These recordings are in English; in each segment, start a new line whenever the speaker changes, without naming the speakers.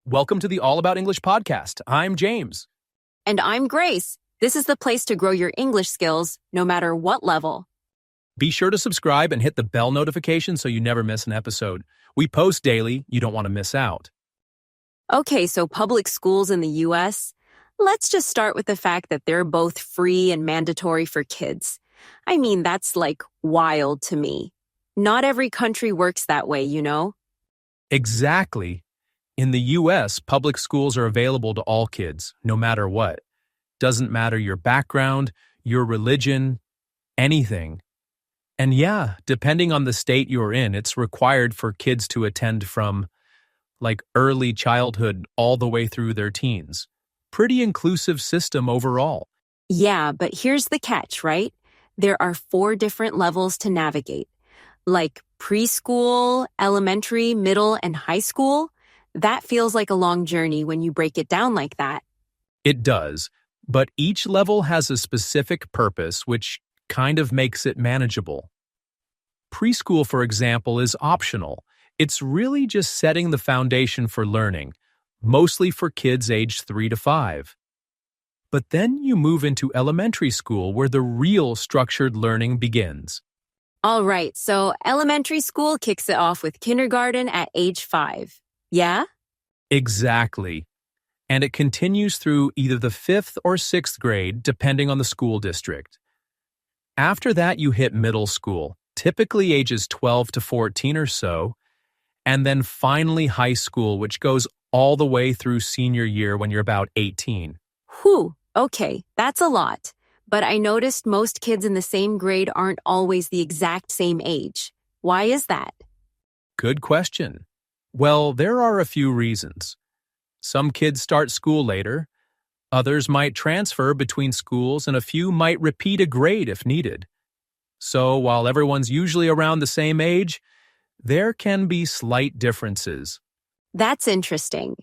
Welcome to the All About English podcast. I'm James.
And I'm Grace. This is the place to grow your English skills, no matter what level.
Be sure to subscribe and hit the bell notification so you never miss an episode. We post daily. You don't want to miss out.
Okay, so public schools in the U.S., let's just start with the fact that they're both free and mandatory for kids. I mean, that's like wild to me. Not every country works that way, you know?
Exactly. In the U.S., public schools are available to all kids, no matter what. Doesn't matter your background, your religion, anything. And yeah, depending on the state you're in, it's required for kids to attend from, early childhood all the way through their teens. Pretty inclusive system overall.
Yeah, but here's the catch, right? There are 4 different levels to navigate, like preschool, elementary, middle, and high school. That feels like a long journey when you break it down like that.
It does, but each level has a specific purpose, which kind of makes it manageable. Preschool, for example, is optional. It's really just setting the foundation for learning, mostly for kids aged 3 to 5. But then you move into elementary school where the real structured learning begins.
All right, so elementary school kicks it off with kindergarten at age 5. Yeah?
Exactly. And it continues through either the 5th or 6th grade, depending on the school district. After that, you hit middle school, typically ages 12 to 14 or so, and then finally high school, which goes all the way through senior year when you're about 18.
Whew, okay, that's a lot. But I noticed most kids in the same grade aren't always the exact same age. Why is that?
Good question. Well, there are a few reasons. Some kids start school later, others might transfer between schools, and a few might repeat a grade if needed. So while everyone's usually around the same age, there can be slight differences.
That's interesting.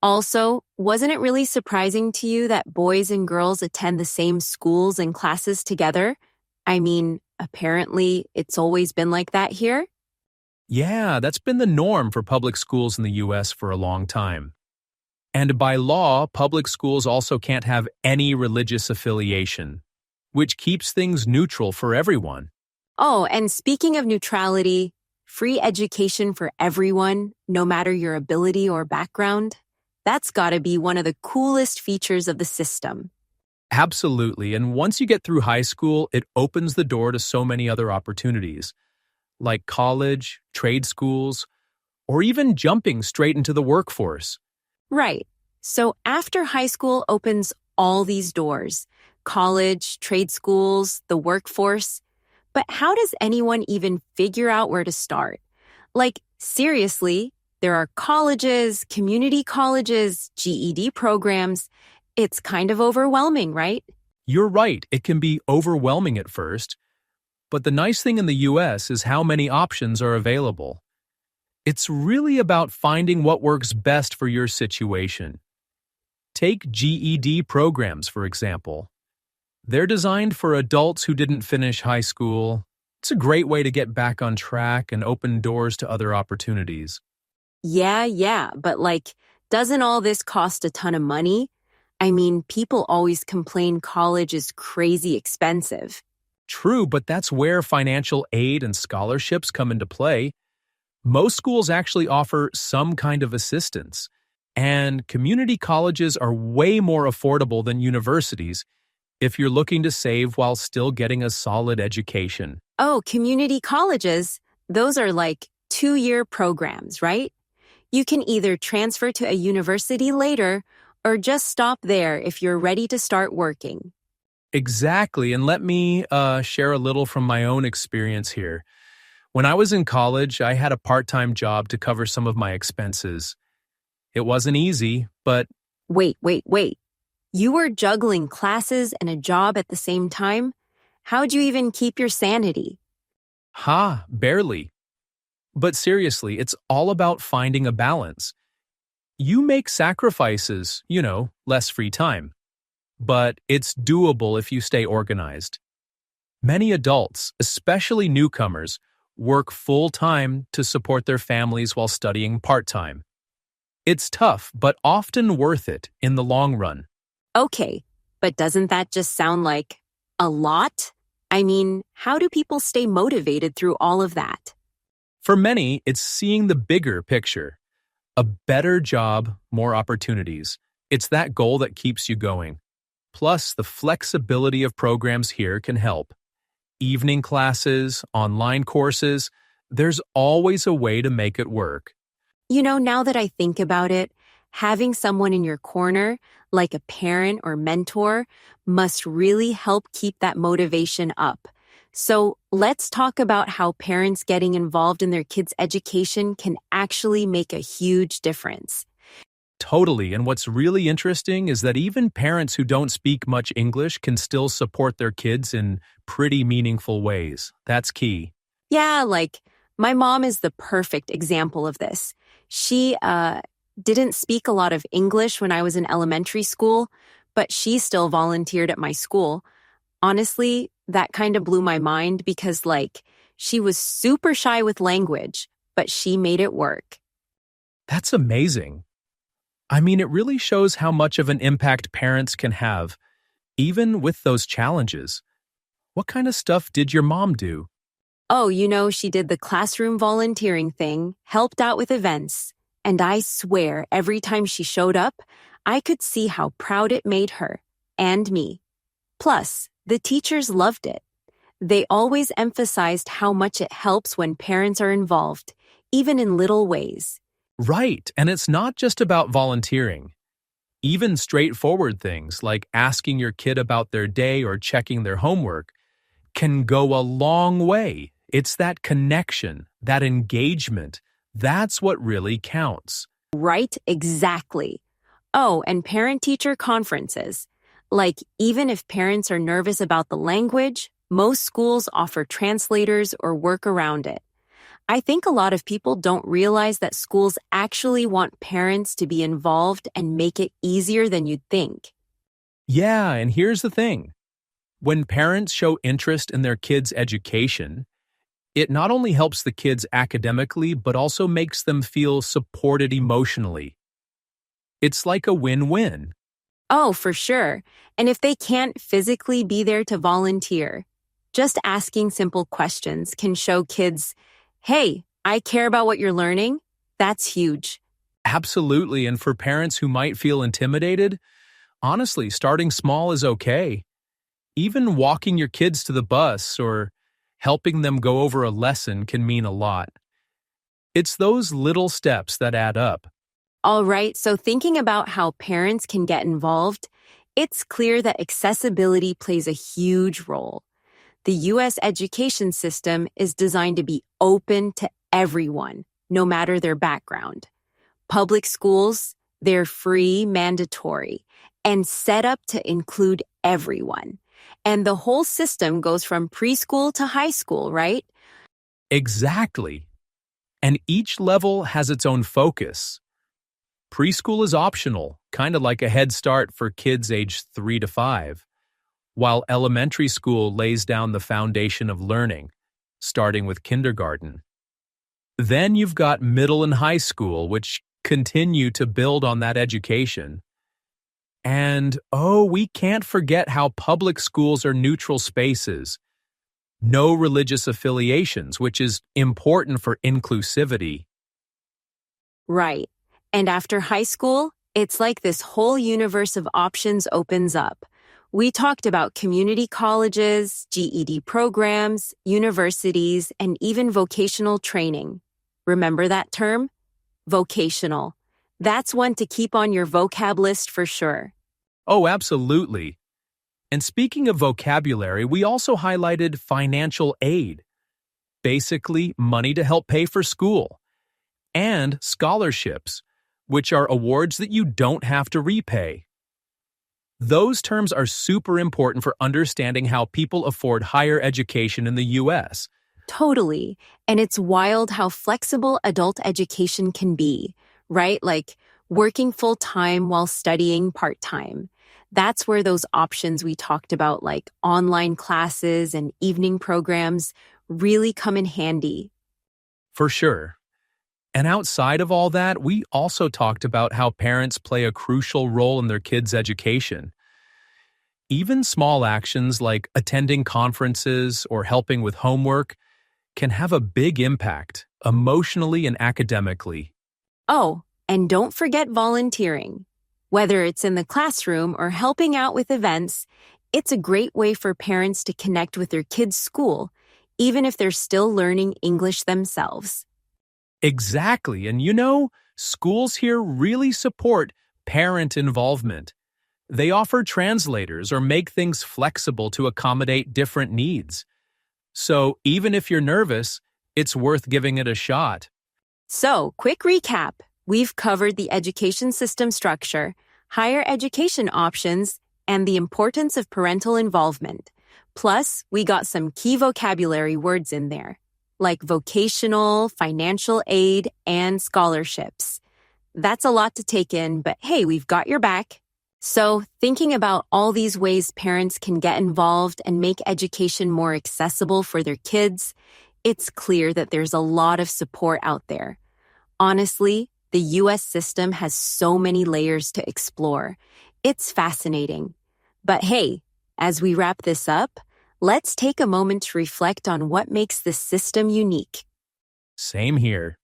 Also, wasn't it really surprising to you that boys and girls attend the same schools and classes together? I mean, apparently it's always been like that here.
Yeah, that's been the norm for public schools in the U.S. for a long time. And by law, public schools also can't have any religious affiliation, which keeps things neutral for everyone.
Oh, and speaking of neutrality, free education for everyone, no matter your ability or background, that's gotta be one of the coolest features of the system.
Absolutely, and once you get through high school, it opens the door to so many other opportunities, like college, trade schools, or even jumping straight into the workforce.
Right. So after high school opens all these doors, college, trade schools, the workforce, but how does anyone even figure out where to start? Seriously, there are colleges, community colleges, GED programs. It's kind of overwhelming, right?
You're right, it can be overwhelming at first. But the nice thing in the U.S. is how many options are available. It's really about finding what works best for your situation. Take GED programs, for example. They're designed for adults who didn't finish high school. It's a great way to get back on track and open doors to other opportunities.
Yeah, but doesn't all this cost a ton of money? I mean, people always complain college is crazy expensive.
True, but that's where financial aid and scholarships come into play. Most schools actually offer some kind of assistance, and community colleges are way more affordable than universities if you're looking to save while still getting a solid education.
Oh, community colleges, those are 2-year programs, right? You can either transfer to a university later or just stop there if you're ready to start working.
Exactly, and let me share a little from my own experience here. When I was in college, I had a part-time job to cover some of my expenses. It wasn't easy, but...
Wait. You were juggling classes and a job at the same time? How'd you even keep your sanity?
Barely. But seriously, it's all about finding a balance. You make sacrifices, less free time. But it's doable if you stay organized. Many adults, especially newcomers, work full-time to support their families while studying part-time. It's tough, but often worth it in the long run.
Okay, but doesn't that just sound like a lot? I mean, how do people stay motivated through all of that?
For many, it's seeing the bigger picture. A better job, more opportunities. It's that goal that keeps you going. Plus, the flexibility of programs here can help. Evening classes, online courses, there's always a way to make it work.
You know, now that I think about it, having someone in your corner, like a parent or mentor, must really help keep that motivation up. So let's talk about how parents getting involved in their kids' education can actually make a huge difference.
Totally, and what's really interesting is that even parents who don't speak much English can still support their kids in pretty meaningful ways. That's key.
Yeah, like my mom is the perfect example of this. She didn't speak a lot of English when I was in elementary school, but she still volunteered at my school. Honestly, that kind of blew my mind because, like, she was super shy with language, but she made it work.
That's amazing. I mean, it really shows how much of an impact parents can have, even with those challenges. What kind of stuff did your mom do?
Oh, you know, she did the classroom volunteering thing, helped out with events, and I swear every time she showed up, I could see how proud it made her and me. Plus, the teachers loved it. They always emphasized how much it helps when parents are involved, even in little ways.
Right, and it's not just about volunteering. Even straightforward things like asking your kid about their day or checking their homework can go a long way. It's that connection, that engagement. That's what really counts.
Right, exactly. Oh, and parent-teacher conferences. Like, even if parents are nervous about the language, most schools offer translators or work around it. I think a lot of people don't realize that schools actually want parents to be involved and make it easier than you'd think.
Yeah, and here's the thing. When parents show interest in their kids' education, it not only helps the kids academically, but also makes them feel supported emotionally. It's like a win-win.
Oh, for sure. And if they can't physically be there to volunteer, just asking simple questions can show kids, hey, I care about what you're learning. That's huge.
Absolutely, and for parents who might feel intimidated, honestly, starting small is okay. Even walking your kids to the bus or helping them go over a lesson can mean a lot. It's those little steps that add up.
All right, so thinking about how parents can get involved, it's clear that accessibility plays a huge role. The U.S. education system is designed to be open to everyone, no matter their background. Public schools, they're free, mandatory, and set up to include everyone. And the whole system goes from preschool to high school, right?
Exactly. And each level has its own focus. Preschool is optional, kind of like a head start for kids aged 3 to 5, while elementary school lays down the foundation of learning, starting with kindergarten. Then you've got middle and high school, which continue to build on that education. And, oh, we can't forget how public schools are neutral spaces. No religious affiliations, which is important for inclusivity.
Right. And after high school, it's like this whole universe of options opens up. We talked about community colleges, GED programs, universities, and even vocational training. Remember that term? Vocational. That's one to keep on your vocab list for sure.
Oh, absolutely. And speaking of vocabulary, we also highlighted financial aid, basically money to help pay for school, and scholarships, which are awards that you don't have to repay. Those terms are super important for understanding how people afford higher education in the U.S.
Totally. And it's wild how flexible adult education can be, right? Like working full-time while studying part-time. That's where those options we talked about, like online classes and evening programs, really come in handy.
For sure. And outside of all that, we also talked about how parents play a crucial role in their kids' education. Even small actions like attending conferences or helping with homework can have a big impact, emotionally and academically.
Oh, and don't forget volunteering. Whether it's in the classroom or helping out with events, it's a great way for parents to connect with their kids' school, even if they're still learning English themselves.
Exactly. And schools here really support parent involvement. They offer translators or make things flexible to accommodate different needs. So even if you're nervous, it's worth giving it a shot.
So, quick recap. We've covered the education system structure, higher education options, and the importance of parental involvement. Plus, we got some key vocabulary words in there, like vocational, financial aid, and scholarships. That's a lot to take in, but hey, we've got your back. So, thinking about all these ways parents can get involved and make education more accessible for their kids, it's clear that there's a lot of support out there. Honestly, the U.S. system has so many layers to explore. It's fascinating. But hey, as we wrap this up, let's take a moment to reflect on what makes this system unique.
Same here.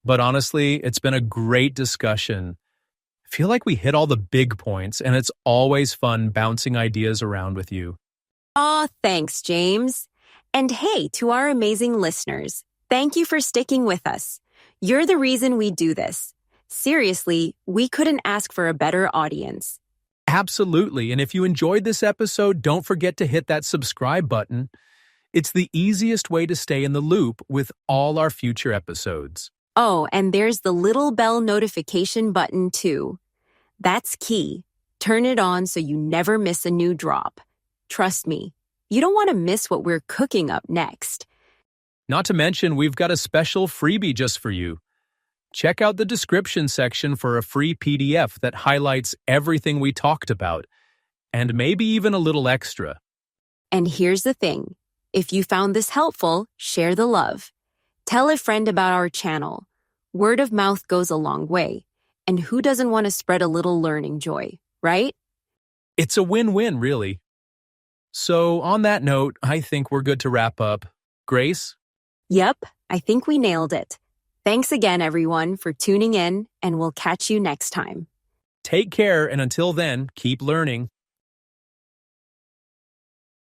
But honestly, it's been a great discussion. I feel like we hit all the big points, and it's always fun bouncing ideas around with you.
Aw, thanks, James. And hey, to our amazing listeners, thank you for sticking with us. You're the reason we do this. Seriously, we couldn't ask for a better audience.
Absolutely. And if you enjoyed this episode, don't forget to hit that subscribe button. It's the easiest way to stay in the loop with all our future episodes.
Oh, and there's the little bell notification button too. That's key. Turn it on so you never miss a new drop. Trust me, you don't want to miss what we're cooking up next.
Not to mention, we've got a special freebie just for you. Check out the description section for a free PDF that highlights everything we talked about, and maybe even a little extra.
And here's the thing. If you found this helpful, share the love. Tell a friend about our channel. Word of mouth goes a long way. And who doesn't want to spread a little learning joy, right?
It's a win-win, really. So on that note, I think we're good to wrap up. Grace?
Yep, I think we nailed it. Thanks again, everyone, for tuning in, and we'll catch you next time.
Take care, and until then, keep learning.